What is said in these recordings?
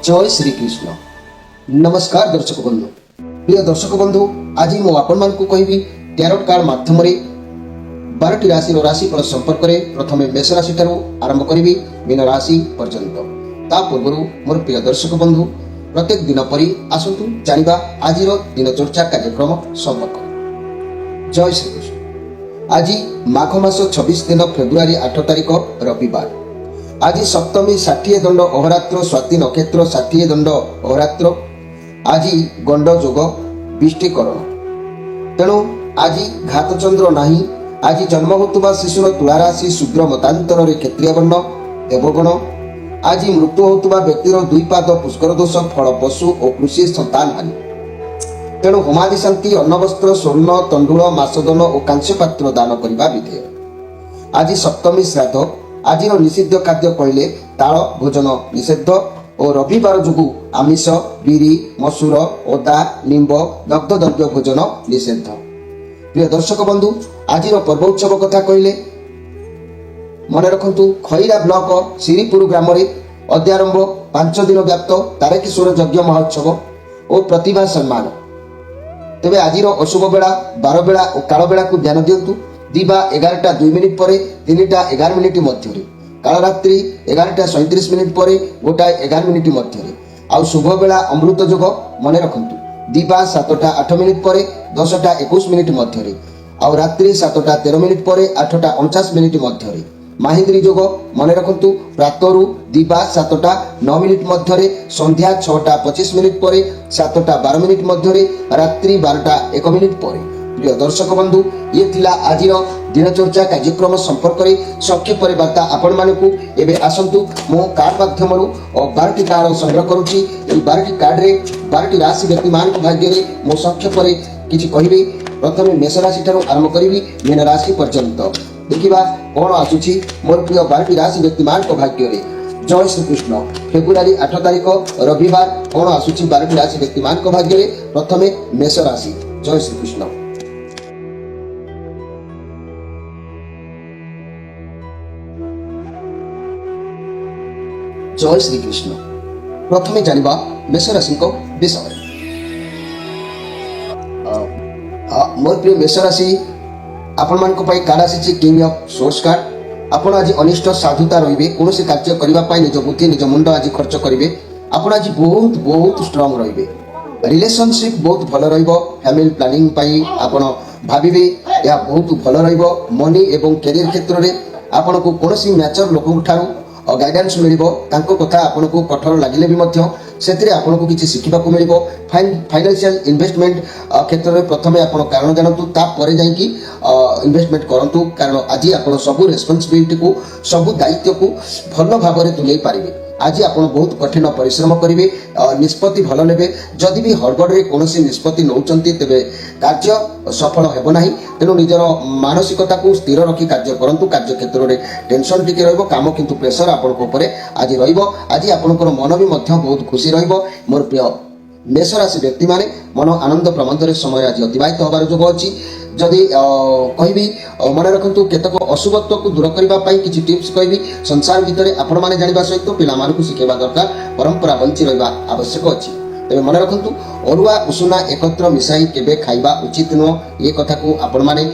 जय श्री कृष्ण। नमस्कार दर्शक बंधु, प्रिय दर्शक बंधु, आज मु आपण कहबी टैरोट कार्ड माध्यम 12टी राशि राशिफल संपर्क में प्रथम मेष राशि आरंभ करी मीन राशि पर्यंत। ता पूर्व मोर प्रिय दर्शक बंधु, प्रत्येक दिन परी आसतु जानिबा आज दिन चर्चा कार्यक्रम संपर्क। जय श्री कृष्ण। आज माघ मास 26 दिन फेब्रुआरी 8 तारिख रविवार। आज सप्तमी 60 दंड अहोरात्र स्वाति नक्षत्र 60 दंड अहोरात्र। आज गंड जोग विष्टिकरण, तेणु आज घातचंद्र नाही। आज जन्म होता शिशुर तुला राशि शुद्र मतांतर क्षत्रिय वर्ण देवगण। आज मृत्यु होता व्यक्तिर 2 पाद पुष्कर दोष फल पशु और कृषि संतान हानि। तेणु होमादि शांति अन्न वस्त्र स्वर्ण तंडुल मासदन और कांस्य पात्र दान करने विधेय। आज सप्तमी श्राद्ध। आज निषिद्ध खाद्य कहले ताल भोजन निषेध और रविवार जो आमिष बिरी मसूर अदा निंब दग्ध द्रव्य भोजन निषेध। प्रिय दर्शक बंधु, आज पर्व उत्सव कथा कहले मन रखु। खैरा ब्लॉक श्रीपुर ग्राम अद्यारंभ 5 दिन व्याप्त तारकेश्वर यज्ञ महोत्सव और प्रतिभा सम्मान। तेबे आज अशुभ बेला 12 बेला और काल बेला को ध्यान दिंतु। दिवा 11:02 पर 3:11 मध्य कालरात्रि 11:37 पर 1:11 मध्य आउ शुभ बेला अमृत जोग मन रखु। दिवा 7:08 पर 10:21 मध्य आउ रात्रि 7:13 पर 8:49 मध्य माहिंद्री जोग मन रखु। प्रातरु दिवा 7:09 मध्य संध्या 6:25 पर 7:12 मध्य रात्रि 12:01 पर। प्रिय दर्शक बंधु, ये थिला आज दिनचर्चा कार्यक्रम संपर्क में संक्षेप वार्ता आपण मानकु। एबे आसंतु मो कार्ड माध्यम 12टी कार्ड संग्रह करुछि। 12टी कार्ड रे 12टी राशि व्यक्ति मान भाग्य रे मो संक्षेप रे किछि कहिबे। प्रथम मेष राशि ठारो आरंभ करिवि मीन राशि पर्यंत। देखिबा कोन आसुछि मोर प्रिय 12टी राशि व्यक्ति मान भाग्य रे। जय श्री कृष्ण। फेब्रुआरी 8 तारिख रविवार कोन आसुछि 12टी राशि व्यक्ति मान भाग्य रे। प्रथमे मेष राशि। जय श्री कृष्ण। जय श्री कृष्ण। प्रथमे जानिबा मेष राशि विषय। मोर प्रिय मेष राशि आपण मानक पई कार्ड आसी किंग ऑफ सोर्स कार्ड। आपण आज अनिष्ट साधुता रहिबे। कोनोसी कार्य करिबा पई निज बुद्धि निज मुंड आज खर्च करिवे। आपण आज बहुत बहुत स्ट्रांग रहिबे। रिलेशनशिप बहुत भल रहिबो। फैमिली प्लानिंग पई आपण भाबिबे या बहुत भल रहिबो। मनी एवं करियर क्षेत्र रे आपण को कोनोसी मैच्योर लोकन ठारू गाइडेंस मिलिबो। तांको कथा आपन को कठोर लागिले भी मध्य सेतिरे आपन को किछि सिखिबा को मिलिबो। फाइनेंशियल इन्वेस्टमेंट क्षेत्र में प्रथमे आपन कारण जानतु, ता परे जाई कि इन्वेस्टमेंट करंतु। कारण आज आपन सब रेस्पोंसिबिलिटी को सब दायित्व को भल भाव में तुलै पारिबे। आज आपन बहुत कठिन परिश्रम करिवे। निष्पत्ति भल नेबे। जदि भी हड़बड़ रे कोनोसी निष्पत्ति नउचंती तेबे कार्य सफल हेबो नाही। तेनु निजर मानसिकता को स्थिर रखी कार्य करंतु। कार्य क्षेत्र रे टेंशन टिके रहइबो। काम किंतु प्रेशर आपन को ऊपर आज रहिबो। आज आपनकर मन भी मध्य बहुत खुशी रहिबो। मोर प्रिय मेष राशि व्यक्ति माने मन आनंद प्रमोदर समय आज अतिबाहित होबार जोग अछि। जदि कहबी मन रखु केतक अशुभत्व को दूर करने किसी टिप्स कहबी। संसार भितर आपण माने जानिबा सहित पिला मानकु शिखेबा दरकार। परंपरा बंची रहिबा आवश्यक अछि। तेबे मन रखु अरुआ उसुना एकत्र मिसाई केबे खाइबा उचित नुह। ये कथा को आपण माने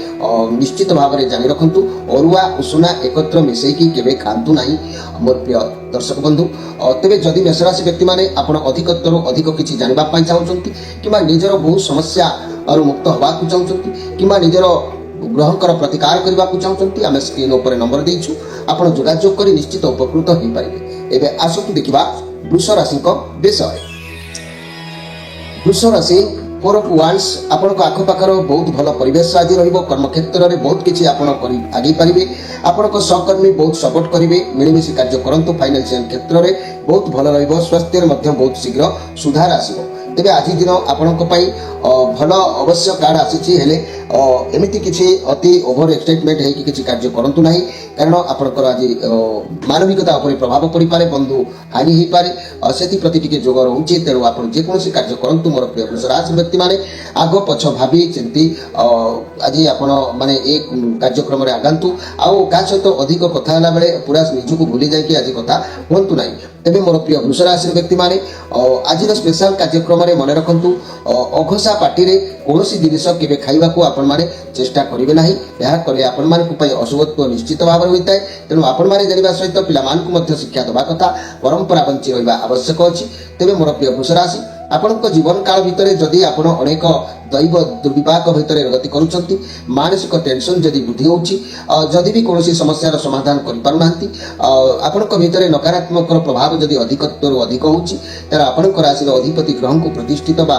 निश्चित भाव में जानि रखु। अरुआ उसुना एकत्र मिसाई केबे खांतु नाही मोर प्रिय दर्शक बंधु। तेबे जदि मेष राशि व्यक्ति माने आपण अधिकतर अधिक किछि जानिबा पई चाहुचंती किबा निजर बहु समस्या और मुक्त होबा को चाहुचंती किबा निजर ग्रहकर प्रतिकार करबा को चाहुचंती, आमे स्क्रीन ऊपर नंबर देइछु। आपण जोगाजोग करी निश्चित उपकृत होई पारिबे। एबे आसतु देखिबा वृष राशि विषय। वृष राशि 4 ऑफ वांड्स। आपण को आख पाखर बहुत भल परिवेश आज रहिबो। कर्म क्षेत्र रे बहुत किछि आपण करि आगे पारिबे। आपण को सहकर्मी बहुत सपोर्ट करिवे। मिलिमिशि कार्य करंतु। फाइनेंशियल क्षेत्र रे बहुत भल रहिबो। स्वास्थ्य रे मध्य बहुत शीघ्र सुधार आसीबो। ତେବେ ଆଜି ଦିନ ଆପଣଙ୍କ ପାଇଁ ଭଲ ଅବଶ୍ୟ କାର୍ଡ ଆସିଛି, ହେଲେ ଏମିତି କିଛି ଅତି ଓଭର ଏକ୍ସାଇଟମେଣ୍ଟ ହେଇକି କିଛି କାର୍ଯ୍ୟ କରନ୍ତୁ ନାହିଁ, କାରଣ ଆପଣଙ୍କର ଆଜି ମାନବିକତା ଉପରେ ପ୍ରଭାବ ପଡ଼ିପାରେ, ବନ୍ଧୁ ହାନି ହେଇପାରେ, ସେଥିପ୍ରତି ଟିକେ ଯୋଗ ରହୁଛି। ତେଣୁ ଆପଣ ଯେକୌଣସି କାର୍ଯ୍ୟ କରନ୍ତୁ ମୋର ପ୍ରିୟ ବୃଷ ରାଶିର ବ୍ୟକ୍ତିମାନେ ଆଗ ପଛ ଭାବି ଚିନ୍ତି ଆଜି ଆପଣ ମାନେ ଏ କାର୍ଯ୍ୟକ୍ରମରେ ଆଗାନ୍ତୁ। ଆଉ କାହା ସହିତ ଅଧିକ କଥା ହେଲା ବେଳେ ପୁରା ନିଜକୁ ଭୁଲି ଯାଇକି ଆଜି କଥା ହୁଅନ୍ତୁ ନାହିଁ। ତେବେ ମୋର ପ୍ରିୟ ବୃଷ ରାଶିର ବ୍ୟକ୍ତିମାନେ ଆଜିର ସ୍ପେଶାଲ କାର୍ଯ୍ୟକ୍ରମରେ ମନେ ରଖନ୍ତୁ, ଅଘୋଷା ପାଟିରେ କୌଣସି ଜିନିଷ କେବେ ଖାଇବାକୁ ଆପଣମାନେ ଚେଷ୍ଟା କରିବେ ନାହିଁ। ଏହା କଲେ ଆପଣମାନଙ୍କ ପାଇଁ ଅଶୁଭତ୍ୱ ନିଶ୍ଚିତ ଭାବରେ ହୋଇଥାଏ। ତେଣୁ ଆପଣମାନେ ଜାଣିବା ସହିତ ପିଲାମାନଙ୍କୁ ମଧ୍ୟ ଶିକ୍ଷା ଦେବା କଥା, ପରମ୍ପରା ବଞ୍ଚି ରହିବା ଆବଶ୍ୟକ ଅଛି। ତେବେ ମୋର ପ୍ରିୟ ବୃଷ ରାଶି, ଆପଣଙ୍କ ଜୀବନ କାଳ ଭିତରେ ଯଦି ଆପଣ ଅନେକ ଦୈବ ଦୁର୍ବିପାକ ଭିତରେ ଗତି କରୁଛନ୍ତି, ମାନସିକ ଟେନସନ୍ ଯଦି ବୃଦ୍ଧି ହେଉଛି, ଯଦି ବି କୌଣସି ସମସ୍ୟାର ସମାଧାନ କରିପାରୁନାହାନ୍ତି, ଆପଣଙ୍କ ଭିତରେ ନକାରାତ୍ମକର ପ୍ରଭାବ ଯଦି ଅଧିକରୁ ଅଧିକ ହେଉଛି, ତାହେଲେ ଆପଣଙ୍କ ରାଶିର ଅଧିପତି ଗ୍ରହଙ୍କୁ ପ୍ରତିଷ୍ଠିତ ବା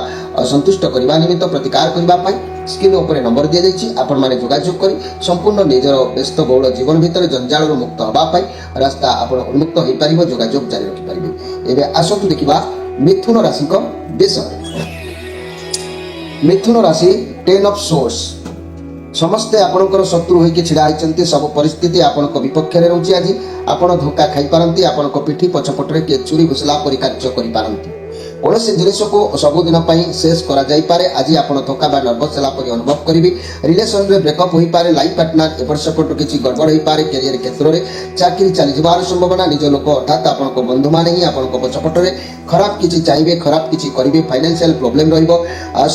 ସନ୍ତୁଷ୍ଟ କରିବା ନିମିତ୍ତ ପ୍ରତିକାର କରିବା ପାଇଁ ସ୍କ୍ରିନ୍ ଉପରେ ନମ୍ବର ଦିଆଯାଇଛି। ଆପଣମାନେ ଯୋଗାଯୋଗ କରି ସମ୍ପୂର୍ଣ୍ଣ ନିଜର ବ୍ୟସ୍ତବହୁଳ ଜୀବନ ଭିତରେ ଜଞ୍ଜାଳରୁ ମୁକ୍ତ ହେବା ପାଇଁ ରାସ୍ତା ଆପଣ ଉନ୍ମୁକ୍ତ ହୋଇପାରିବ, ଯୋଗାଯୋଗ ଜାରି ରଖିପାରିବେ। ଏବେ ଆସନ୍ତୁ ଦେଖିବା ମିଥୁନ ରାଶିଙ୍କ ବିଷୟରେ। ମିଥୁନ ରାଶି 10 ଅଫ୍ ସୋର୍ସ। ସମସ୍ତେ ଆପଣଙ୍କର ଶତ୍ରୁ ହୋଇକି ଛିଡ଼ା ହୋଇଛନ୍ତି, ସବୁ ପରିସ୍ଥିତି ଆପଣଙ୍କ ବିପକ୍ଷରେ ରହୁଛି। ଆଜି ଆପଣ ଧୋକା ଖାଇପାରନ୍ତି, ଆପଣଙ୍କ ପିଠି ପଛପଟରେ କିଏ ଛୁରୀ ଘୁଷିଲା ପରି କାର୍ଯ୍ୟ କରିପାରନ୍ତି। କୌଣସି ଜିନିଷକୁ ସବୁଦିନ ପାଇଁ ଶେଷ କରାଯାଇପାରେ। ଆଜି ଆପଣ ଧୋକା ବା ନର୍ଭସ ହେଲା ପରି ଅନୁଭବ କରିବେ। ରିଲେସନରେ ବ୍ରେକଅପ୍ ହୋଇପାରେ, ଲାଇଫ୍ ପାର୍ଟନର ଏପଟ ସେପଟ କିଛି ଗଡ଼ବଡ଼ ହୋଇପାରେ, କ୍ୟାରିୟର କ୍ଷେତ୍ରରେ ଚାକିରି ଚାଲିଯିବାର ସମ୍ଭାବନା। ନିଜ ଲୋକ ଅର୍ଥାତ୍ ଆପଣଙ୍କ ବନ୍ଧୁମାନେ ହିଁ ଆପଣଙ୍କ ପଛପଟରେ ଖରାପ କିଛି ଚାହିଁବେ, ଖରାପ କିଛି କରିବେ। ଫାଇନାନ୍ସିଆଲ ପ୍ରୋବ୍ଲେମ୍ ରହିବ,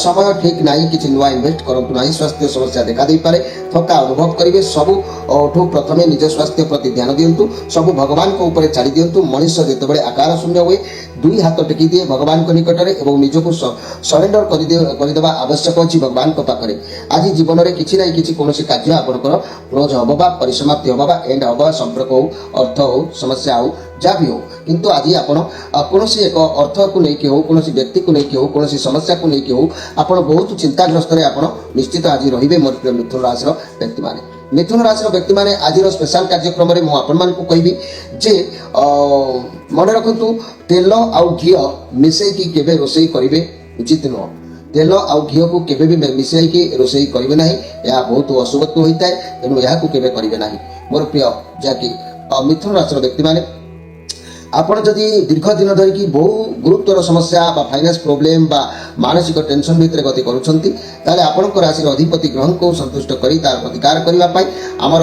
ସମୟ ଠିକ୍ ନାହିଁ, କିଛି ନୂଆ ଇନଭେଷ୍ଟ କରନ୍ତୁ ନାହିଁ। ସ୍ୱାସ୍ଥ୍ୟ ସମସ୍ୟା ଦେଖା ଦେଇପାରେ, ଥକା ଅନୁଭବ କରିବେ। ସବୁଠୁ ପ୍ରଥମେ ନିଜ ସ୍ୱାସ୍ଥ୍ୟ ପ୍ରତି ଧ୍ୟାନ ଦିଅନ୍ତୁ, ସବୁ ଭଗବାନଙ୍କ ଉପରେ ଛାଡ଼ି ଦିଅନ୍ତୁ। ମଣିଷ ଯେତେବେଳେ ଆକାର ଶୂନ୍ୟ ହୁଏ, ଦୁଇ ହାତ ଟେକି ଦିଏ ଭଗବାନଙ୍କ ନିକଟରେ ଏବଂ ନିଜକୁ ସରେଣ୍ଡର କରିଦେବା ଆବଶ୍ୟକ ଅଛି ଭଗବାନଙ୍କ ପାଖରେ। ଆଜି ଜୀବନରେ କିଛି ନାହିଁ କିଛି କୌଣସି କାର୍ଯ୍ୟ ଆପଣଙ୍କର କ୍ଲୋଜ୍ ହେବ ବା ପରିସମାପ୍ତି ହେବ ବା ଏଣ୍ଡ ହେବ, ସମ୍ପର୍କ ହେଉ, ଅର୍ଥ ହେଉ, ସମସ୍ୟା ହେଉ, ଯାହା ବି ହେଉ। କିନ୍ତୁ ଆଜି ଆପଣ କୌଣସି ଏକ ଅର୍ଥକୁ ନେଇକି ହେଉ, କୌଣସି ବ୍ୟକ୍ତିକୁ ନେଇକି ହେଉ, କୌଣସି ସମସ୍ୟାକୁ ନେଇକି ହେଉ, ଆପଣ ବହୁତ ଚିନ୍ତାଗ୍ରସ୍ତରେ ଆପଣ ନିଶ୍ଚିତ ଆଜି ରହିବେ ମୋର ପ୍ରିୟ ମିଥୁନ ରାଶିର ବ୍ୟକ୍ତିମାନେ। ମିଥୁନ ରାଶିର ବ୍ୟକ୍ତିମାନେ ଆଜିର ସ୍ପେଶାଲ କାର୍ଯ୍ୟକ୍ରମରେ ମୁଁ ଆପଣମାନଙ୍କୁ କହିବି ଯେ ମନେ ରଖନ୍ତୁ, ତେଲ ଆଉ ଘିଅ ମିଶେଇକି କେବେ ରୋଷେଇ କରିବେ ଉଚିତ ନୁହଁ। ତେଲ ଆଉ ଘିଅକୁ କେବେ ବି ମିଶାଇକି ରୋଷେଇ କରିବେ ନାହିଁ, ଏହା ବହୁତ ଅଶୁଭତ୍ୱ ହୋଇଥାଏ। ତେଣୁ ଏହାକୁ କେବେ କରିବେ ନାହିଁ ମୋର ପ୍ରିୟ ଯାହାକି ମିଥୁନ ରାଶିର ବ୍ୟକ୍ତିମାନେ। ଆପଣ ଯଦି ଦୀର୍ଘ ଦିନ ଧରିକି ବହୁ ଗୁରୁତ୍ୱର ସମସ୍ୟା ବା ଫାଇନାନ୍ସ ପ୍ରୋବ୍ଲେମ୍ ବା ମାନସିକ ଟେନସନ୍ ଭିତରେ ଗତି କରୁଛନ୍ତି, ତାହେଲେ ଆପଣଙ୍କ ରାଶିର ଅଧିପତି ଗ୍ରହଙ୍କୁ ସନ୍ତୁଷ୍ଟ କରି ତାର ପ୍ରତିକାର କରିବା ପାଇଁ ଆମର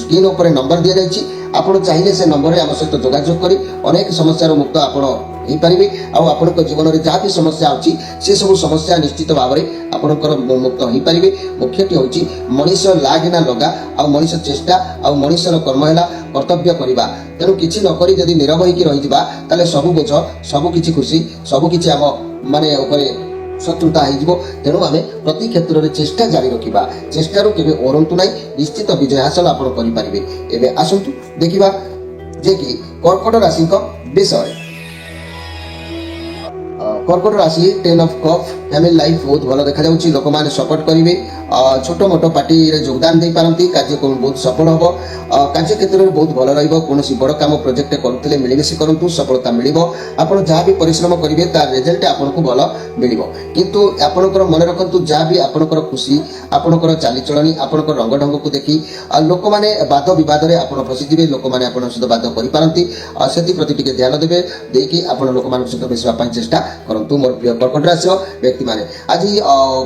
ସ୍କ୍ରିନ୍ ଉପରେ ନମ୍ବର ଦିଆଯାଇଛି। ଆପଣ ଚାହିଁଲେ ସେ ନମ୍ବରରେ ଆମ ସହିତ ଯୋଗାଯୋଗ କରି ଅନେକ ସମସ୍ୟାରୁ ମୁକ୍ତ ଆପଣ ହେଇପାରିବେ। ଆଉ ଆପଣଙ୍କ ଜୀବନରେ ଯାହା ବି ସମସ୍ୟା ଅଛି ସେସବୁ ସମସ୍ୟା ନିଶ୍ଚିତ ଭାବରେ ଆପଣଙ୍କର ମୁକ୍ତ ହେଇପାରିବେ। ମୁଖ୍ୟଟି ହେଉଛି ମଣିଷ ଲାଗେ ନା ଲଗା, ଆଉ ମଣିଷ ଚେଷ୍ଟା ଆଉ ମଣିଷର କର୍ମ ହେଲା କର୍ତ୍ତବ୍ୟ କରିବା। ତେଣୁ କିଛି ନ କରି ଯଦି ନୀରବ ହେଇକି ରହିଯିବା, ତାହେଲେ ସବୁ ବୋଝ, ସବୁ କିଛି ଖୁସି, ସବୁ କିଛି ଆମ ମାନେ ଉପରେ ଶତ୍ରୁତା ହେଇଯିବ। ତେଣୁ ଆମେ ପ୍ରତି କ୍ଷେତ୍ରରେ ଚେଷ୍ଟା ଜାରି ରଖିବା, ଚେଷ୍ଟାରୁ କେବେ ଓରନ୍ତୁ ନାହିଁ, ନିଶ୍ଚିତ ବିଜୟ ହାସଲ ଆପଣ କରିପାରିବେ। ଏବେ ଆସନ୍ତୁ ଦେଖିବା ଯେ କି କର୍କଟ ରାଶିଙ୍କ ବିଷୟ। କର୍କଟ ରାଶି 10 ଅଫ୍ କପ୍। ଫ୍ୟାମିଲି ଲାଇଫ୍ ବହୁତ ଭଲ ଦେଖାଯାଉଛି, ଲୋକମାନେ ସପୋର୍ଟ କରିବେ, ଛୋଟ ମୋଟ ପାର୍ଟିରେ ଯୋଗଦାନ ଦେଇପାରନ୍ତି, କାର୍ଯ୍ୟକ୍ରମ ବହୁତ ସଫଳ ହେବ, କାର୍ଯ୍ୟକ୍ଷେତ୍ରରେ ବହୁତ ଭଲ ରହିବ। କୌଣସି ବଡ଼ କାମ ପ୍ରୋଜେକ୍ଟ କରୁଥିଲେ ମିଳିମିଶି କରନ୍ତୁ, ସଫଳତା ମିଳିବ। ଆପଣ ଯାହା ବି ପରିଶ୍ରମ କରିବେ ତାର ରେଜଲ୍ଟ ଆପଣଙ୍କୁ ଭଲ ମିଳିବ। କିନ୍ତୁ ଆପଣଙ୍କର ମନେ ରଖନ୍ତୁ, ଯାହା ବି ଆପଣଙ୍କର ଖୁସି, ଆପଣଙ୍କର ଚାଲିଚଳଣି, ଆପଣଙ୍କର ରଙ୍ଗଢଙ୍ଗକୁ ଦେଖି ଲୋକମାନେ ବାଦ ବିବାଦରେ ଆପଣ ଫସିଯିବେ। ଲୋକମାନେ ଆପଣଙ୍କ ସହିତ ବାଦ କରିପାରନ୍ତି, ସେଥିପ୍ରତି ଟିକେ ଧ୍ୟାନ ଦେବେ, ଦେଇକି ଆପଣ ଲୋକମାନଙ୍କ ସହିତ ମିଶିବା ପାଇଁ ଚେଷ୍ଟା କରନ୍ତୁ ମୋର ପ୍ରିୟ କର୍କଟ ରାଶିର ବ୍ୟକ୍ତିମାନେ। ଆଜି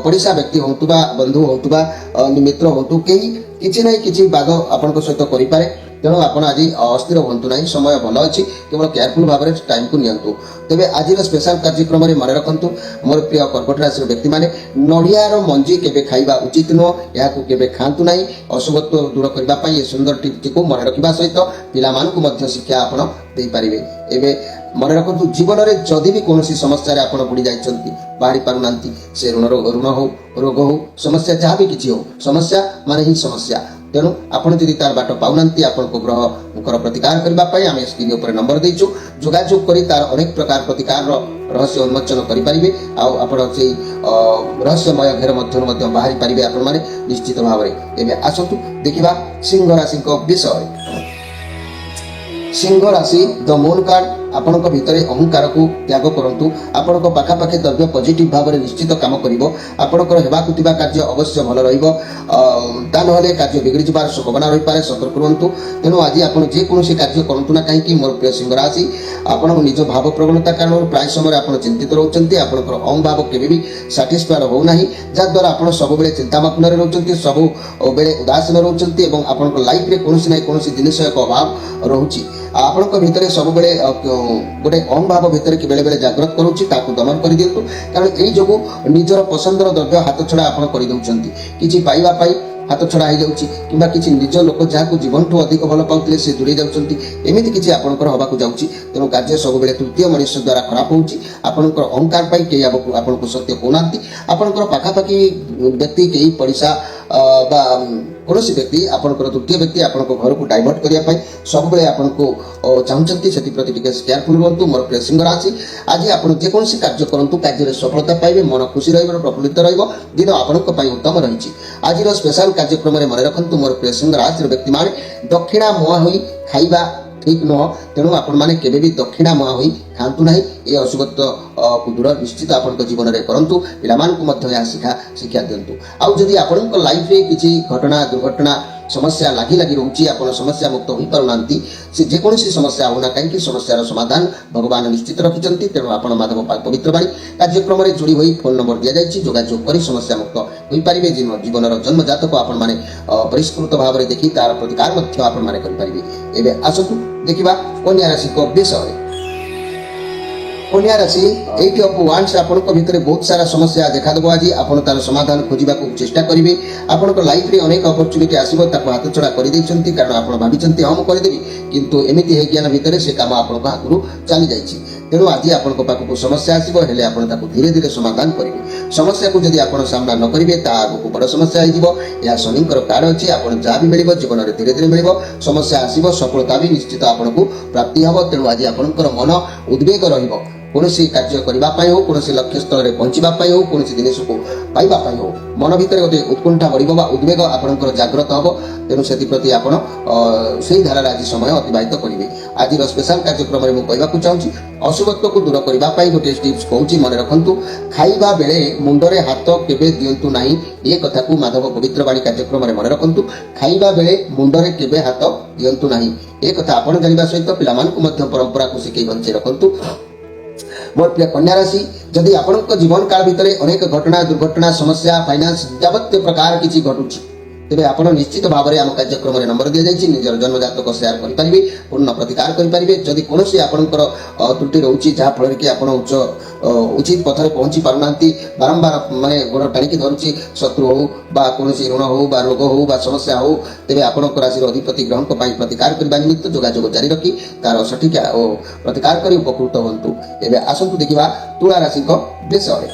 ପଡ଼ିଶା ବ୍ୟକ୍ତି ହୁଅନ୍ତୁ ବା ବନ୍ଧୁ ହୁଅନ୍ତୁ ବା ମିତ୍ର ହୁଅନ୍ତୁ, କେହି କିଛି ନାହିଁ କିଛି ବାଦ ଆପଣଙ୍କ ସହିତ କରିପାରେ। ତେଣୁ ଆପଣ ଆଜି ଅସ୍ଥିର ହୁଅନ୍ତୁ ନାହିଁ, ସମୟ ଭଲ ଅଛି, କେବଳ କେୟାରଫୁଲ୍ ଭାବରେ ଟାଇମ୍କୁ ନିଅନ୍ତୁ। ତେବେ ଆଜିର ସ୍ପେଶାଲ କାର୍ଯ୍ୟକ୍ରମରେ ମନେ ରଖନ୍ତୁ ମୋର ପ୍ରିୟ କର୍କଟ ରାଶିର ବ୍ୟକ୍ତିମାନେ, ନଡ଼ିଆର ମଞ୍ଜି କେବେ ଖାଇବା ଉଚିତ ନୁହଁ, ଏହାକୁ କେବେ ଖାଆନ୍ତୁ ନାହିଁ। ଅଶୁଭତ୍ୱ ଦୂର କରିବା ପାଇଁ ଏ ସୁନ୍ଦର ଟିପ୍ଟିକୁ ମନେ ରଖିବା ସହିତ ପିଲାମାନଙ୍କୁ ମଧ୍ୟ ଶିକ୍ଷା ଆପଣ ଦେଇପାରିବେ। ଏବେ ମନେ ରଖନ୍ତୁ, ଜୀବନରେ ଯଦି ବି କୌଣସି ସମସ୍ୟାରେ ଆପଣ ବୁଡ଼ି ଯାଇଛନ୍ତି, ବାହାରି ପାରୁନାହାନ୍ତି, ସେ ଋଣ ହେଉ, ରୋଗ ହେଉ, ସମସ୍ୟା ଯାହା ବି କିଛି ହେଉ, ସମସ୍ୟା ମାନେ ହିଁ ସମସ୍ୟା। ତେଣୁ ଆପଣ ଯଦି ତାର ବାଟ ପାଉନାହାନ୍ତି, ଆପଣଙ୍କ ଗ୍ରହଙ୍କର ପ୍ରତିକାର କରିବା ପାଇଁ ଆମେ ସ୍କ୍ରିନ୍ ଉପରେ ନମ୍ବର ଦେଇଛୁ, ଯୋଗାଯୋଗ କରି ତାର ଅନେକ ପ୍ରକାର ପ୍ରତିକାରର ରହସ୍ୟ ଉନ୍ମୋଚନ କରିପାରିବେ। ଆଉ ଆପଣ ସେଇ ରହସ୍ୟମୟ ଘେର ମଧ୍ୟରୁ ମଧ୍ୟ ବାହାରି ପାରିବେ ଆପଣମାନେ ନିଶ୍ଚିତ ଭାବରେ। ଏବେ ଆସନ୍ତୁ ଦେଖିବା ସିଂହ ରାଶିଙ୍କ ବିଷୟ। ସିଂହ ରାଶି ଦ ମୁନ୍ କାର୍ଡ। ଆପଣଙ୍କ ଭିତରେ ଅହଙ୍କାରକୁ ତ୍ୟାଗ କରନ୍ତୁ। ଆପଣଙ୍କ ପାଖାପାଖି ଦ୍ରବ୍ୟ ପଜିଟିଭ ଭାବରେ ନିଶ୍ଚିତ କାମ କରିବ। ଆପଣଙ୍କର ହେବାକୁ ଥିବା କାର୍ଯ୍ୟ ଅବଶ୍ୟ ଭଲ ରହିବ। ତା ନହେଲେ କାର୍ଯ୍ୟ ବିଗିଡ଼ି ଯିବାର ସମ୍ଭାବନା ରହିପାରେ, ସତର୍କ ରୁହନ୍ତୁ। ତେଣୁ ଆଜି ଆପଣ ଯେକୌଣସି କାର୍ଯ୍ୟ କରନ୍ତୁ ନା କାହିଁକି ମୋର ପ୍ରିୟ ସିଂହ ରାଶି, ଆପଣଙ୍କ ନିଜ ଭାବ ପ୍ରବଣତା କାରଣରୁ ପ୍ରାୟ ସମୟରେ ଆପଣ ଚିନ୍ତିତ ରହୁଛନ୍ତି। ଆପଣଙ୍କର ଅହଂଭାବ କେବେ ବି ସାଟିସ୍ଫାଏଡ୍ ହେଉନାହିଁ, ଯାହାଦ୍ୱାରା ଆପଣ ସବୁବେଳେ ଚିନ୍ତାମଗ୍ନରେ ରହୁଛନ୍ତି, ସବୁବେଳେ ଉଦାସୀନ ରହୁଛନ୍ତି ଏବଂ ଆପଣଙ୍କ ଲାଇଫରେ କୌଣସି ନା କୌଣସି ଜିନିଷ ଏକ ଅଭାବ ରହୁଛି। ଆପଣଙ୍କ ଭିତରେ ସବୁବେଳେ ଗୋଟେ ଅହଂଭାବ ଭିତରେ କି ବେଳେବେଳେ ଜାଗ୍ରତ କରୁଛି, ତାକୁ ଦମନ କରିଦିଅନ୍ତୁ। କାରଣ ଏଇ ଯୋଗୁଁ ନିଜର ପସନ୍ଦର ଦ୍ରବ୍ୟ ହାତ ଛଡ଼ା ଆପଣ କରିଦେଉଛନ୍ତି। କିଛି ପାଇବା ପାଇଁ ହାତ ଛଡ଼ା ହେଇଯାଉଛି କିମ୍ବା କିଛି ନିଜ ଲୋକ ଯାହାକୁ ଜୀବନଠୁ ଅଧିକ ଭଲ ପାଉଥିଲେ ସେ ଦୂରେଇ ଯାଉଛନ୍ତି। ଏମିତି କିଛି ଆପଣଙ୍କର ହେବାକୁ ଯାଉଛି। ତେଣୁ କାର୍ଯ୍ୟ ସବୁବେଳେ ତୃତୀୟ ମଣିଷ ଦ୍ୱାରା ଖରାପ ହେଉଛି। ଆପଣଙ୍କର ଅହଂକାର ପାଇଁ କେହି ଆପଣଙ୍କୁ ସତ୍ୟ କହୁନାହାନ୍ତି। ଆପଣଙ୍କର ପାଖାପାଖି ବ୍ୟକ୍ତି, କେହି ପଡ଼ିଶା ବା କୌଣସି ବ୍ୟକ୍ତି, ଆପଣଙ୍କର ତୃତୀୟ ବ୍ୟକ୍ତି ଆପଣଙ୍କ ଘରକୁ ଡାଇଭର୍ଟ କରିବା ପାଇଁ ସବୁବେଳେ ଆପଣଙ୍କୁ ଚାହୁଁଛନ୍ତି। ସେଥିପ୍ରତି ଟିକେ କେୟାରଫୁଲ ରୁହନ୍ତୁ। ମୋର ପ୍ରିୟ ସିଂହ ରାଶି, ଆଜି ଆପଣ ଯେକୌଣସି କାର୍ଯ୍ୟ କରନ୍ତୁ, କାର୍ଯ୍ୟରେ ସଫଳତା ପାଇବେ, ମନ ଖୁସି ରହିବ, ପ୍ରଫୁଲ୍ଲିତ ରହିବ। ଦିନ ଆପଣଙ୍କ ପାଇଁ ଉତ୍ତମ ରହିଛି। ଆଜିର ସ୍ପେଶାଲ କାର୍ଯ୍ୟକ୍ରମରେ ମନେ ରଖନ୍ତୁ ମୋର ପ୍ରିୟ ସିଂହ ରାଶିର ବ୍ୟକ୍ତିମାନେ, ଦକ୍ଷିଣା ମୁହାଁ ହୋଇ ଖାଇବା ଠିକ ନୁହଁ। ତେଣୁ ଆପଣମାନେ କେବେ ବି ଦକ୍ଷିଣା ମୁହାଁ ହୋଇ ଖାଆନ୍ତୁ ନାହିଁ। ଏ ଅଶୁଭତ୍ୱକୁ ଦୂର ନିଶ୍ଚିତ ଆପଣଙ୍କ ଜୀବନରେ କରନ୍ତୁ। ପିଲାମାନଙ୍କୁ ମଧ୍ୟ ଏହା ଶିକ୍ଷା ଦିଅନ୍ତୁ। ଆଉ ଯଦି ଆପଣଙ୍କ ଲାଇଫରେ କିଛି ଘଟଣା, ଦୁର୍ଘଟଣା, ସମସ୍ୟା ଲାଗି ରହୁଛି, ଆପଣ ସମସ୍ୟା ମୁକ୍ତ ହୋଇପାରୁନାହାନ୍ତି, ସେ ଯେକୌଣସି ସମସ୍ୟା ହେଉନା କାହିଁକି ସମସ୍ୟାର ସମାଧାନ ଭଗବାନ ନିଶ୍ଚିତ ରଖିଛନ୍ତି। ତେଣୁ ଆପଣ ମାଧବ ପବିତ୍ର ବାଣୀ କାର୍ଯ୍ୟକ୍ରମରେ ଯୋଡ଼ି ହୋଇ ଫୋନ୍ ନମ୍ବର ଦିଆଯାଇଛି, ଯୋଗାଯୋଗ କରି ସମସ୍ୟା ମୁକ୍ତ ହୋଇପାରିବେ। ଜୀବନର ଜନ୍ମଜାତକ ଆପଣମାନେ ପରିଷ୍କୃତ ଭାବରେ ଦେଖି ତାର ପ୍ରତିକାର ମଧ୍ୟ ଆପଣମାନେ କରିପାରିବେ। ଏବେ ଆସନ୍ତୁ ଦେଖିବା କନ୍ୟା ରାଶିଙ୍କ ବିଷୟରେ। କନ୍ୟା ରାଶି, ଏଇଟ୍ ଅଫ୍ ୱାଣ୍ଡସ୍ ଆପଣଙ୍କ ଭିତରେ ବହୁତ ସାରା ସମସ୍ୟା ଦେଖାଦେବ। ଆଜି ଆପଣ ତାର ସମାଧାନ ଖୋଜିବାକୁ ଚେଷ୍ଟା କରିବେ। ଆପଣଙ୍କ ଲାଇଫରେ ଅନେକ ଅପରଚ୍ୟୁନିଟି ଆସିବ, ତାକୁ ହାତଛଡ଼ା କରିଦେଇଛନ୍ତି। କାରଣ ଆପଣ ଭାବିଛନ୍ତି ହଁ ମୁଁ କରିଦେବି, କିନ୍ତୁ ଏମିତି ହେଇଜ୍ଞାନ ଭିତରେ ସେ କାମ ଆପଣଙ୍କ ହାତରୁ ଚାଲିଯାଇଛି। ତେଣୁ ଆଜି ଆପଣଙ୍କ ପାଖକୁ ସମସ୍ୟା ଆସିବ, ହେଲେ ଆପଣ ତାକୁ ଧୀରେ ଧୀରେ ସମାଧାନ କରିବେ। ସମସ୍ୟାକୁ ଯଦି ଆପଣ ସାମ୍ନା ନ କରିବେ ତା ଆଗକୁ ବଡ଼ ସମସ୍ୟା ହେଇଯିବ। ଏହା ଶନିଙ୍କର କାର୍ଡ ଅଛି। ଆପଣ ଯାହା ବି ମିଳିବ ଜୀବନରେ ଧୀରେ ଧୀରେ ମିଳିବ। ସମସ୍ୟା ଆସିବ, ସଫଳତା ବି ନିଶ୍ଚିତ ଆପଣଙ୍କୁ ପ୍ରାପ୍ତି ହେବ। ତେଣୁ ଆଜି ଆପଣଙ୍କର ମନ ଉଦ୍ବେଗ ରହିବ। କୌଣସି କାର୍ଯ୍ୟ କରିବା ପାଇଁ ହେଉ, କୌଣସି ଲକ୍ଷ୍ୟ ସ୍ଥଳରେ ପହଞ୍ଚିବା ପାଇଁ ହେଉ, କୌଣସି ଜିନିଷକୁ ପାଇବା ପାଇଁ ହେଉ, ମନ ଭିତରେ ଗୋଟେ ଉତ୍କଣ୍ଠା ବଢ଼ିବ ବା ଉଦ୍ବେଗ ଆପଣଙ୍କର ଜାଗ୍ରତ ହେବ। ତେଣୁ ସେଥିପ୍ରତି ଆପଣ ସେହି ଧାରାରେ ଆଜି ସମୟ ଅତିବାହିତ କରିବେ। ଆଜିର ସ୍ପେଶାଲ କାର୍ଯ୍ୟକ୍ରମରେ ମୁଁ କହିବାକୁ ଚାହୁଁଛି, ଅଶୁଭତ୍ୱକୁ ଦୂର କରିବା ପାଇଁ ଗୋଟିଏ ଟିପ୍ସ କହୁଛି, ମନେ ରଖନ୍ତୁ। ଖାଇବା ବେଳେ ମୁଣ୍ଡରେ ହାତ କେବେ ଦିଅନ୍ତୁ ନାହିଁ। ଏ କଥାକୁ ମାଧବ ପବିତ୍ର ବାଣୀ କାର୍ଯ୍ୟକ୍ରମରେ ମନେ ରଖନ୍ତୁ। ଖାଇବା ବେଳେ ମୁଣ୍ଡରେ କେବେ ହାତ ଦିଅନ୍ତୁ ନାହିଁ। ଏ କଥା ଆପଣ ଜାଣିବା ସହିତ ପିଲାମାନଙ୍କୁ ମଧ୍ୟ ପରମ୍ପରାକୁ ଶିଖେଇ ବଞ୍ଚେଇ ରଖନ୍ତୁ। ମୋର ପ୍ରିୟ କନ୍ୟା ରାଶି, ଯଦି ଆପଣଙ୍କ ଜୀବନ କାଳ ଭିତରେ ଅନେକ ଘଟଣା, ଦୁର୍ଘଟଣା, ସମସ୍ୟା, ଫାଇନାନ୍ସ ଯାବତୀୟ ପ୍ରକାର କିଛି ଘଟୁଛି, ତେବେ ଆପଣ ନିଶ୍ଚିତ ଭାବରେ ଆମ କାର୍ଯ୍ୟକ୍ରମରେ ନମ୍ବର ଦିଆଯାଇଛି, ନିଜର ଜନ୍ମଜାତକ ସେୟାର କରିପାରିବେ, ପୂର୍ଣ୍ଣ ପ୍ରତିକାର କରିପାରିବେ। ଯଦି କୌଣସି ଆପଣଙ୍କର ତ୍ରୁଟି ରହୁଛି ଯାହାଫଳରେ କି ଆପଣ ଉଚିତ ପଥରେ ପହଞ୍ଚି ପାରୁନାହାନ୍ତି, ବାରମ୍ବାର ଗୋଡ଼ ଟାଣିକି ଧରୁଛି, ଶତ୍ରୁ ହେଉ ବା କୌଣସି ଋଣ ହେଉ ବା ରୋଗ ହେଉ ବା ସମସ୍ୟା ହେଉ, ତେବେ ଆପଣଙ୍କ ରାଶିର ଅଧିପତି ଗ୍ରହଙ୍କ ପାଇଁ ପ୍ରତିକାର କରିବା ନିମିତ୍ତ ଯୋଗାଯୋଗ ଜାରି ରଖି ତାର ସଠିକ ପ୍ରତିକାର କରି ଉପକୃତ ହୁଅନ୍ତୁ। ଏବେ ଆସନ୍ତୁ ଦେଖିବା ତୁଳା ରାଶିଙ୍କ ବିଷୟରେ।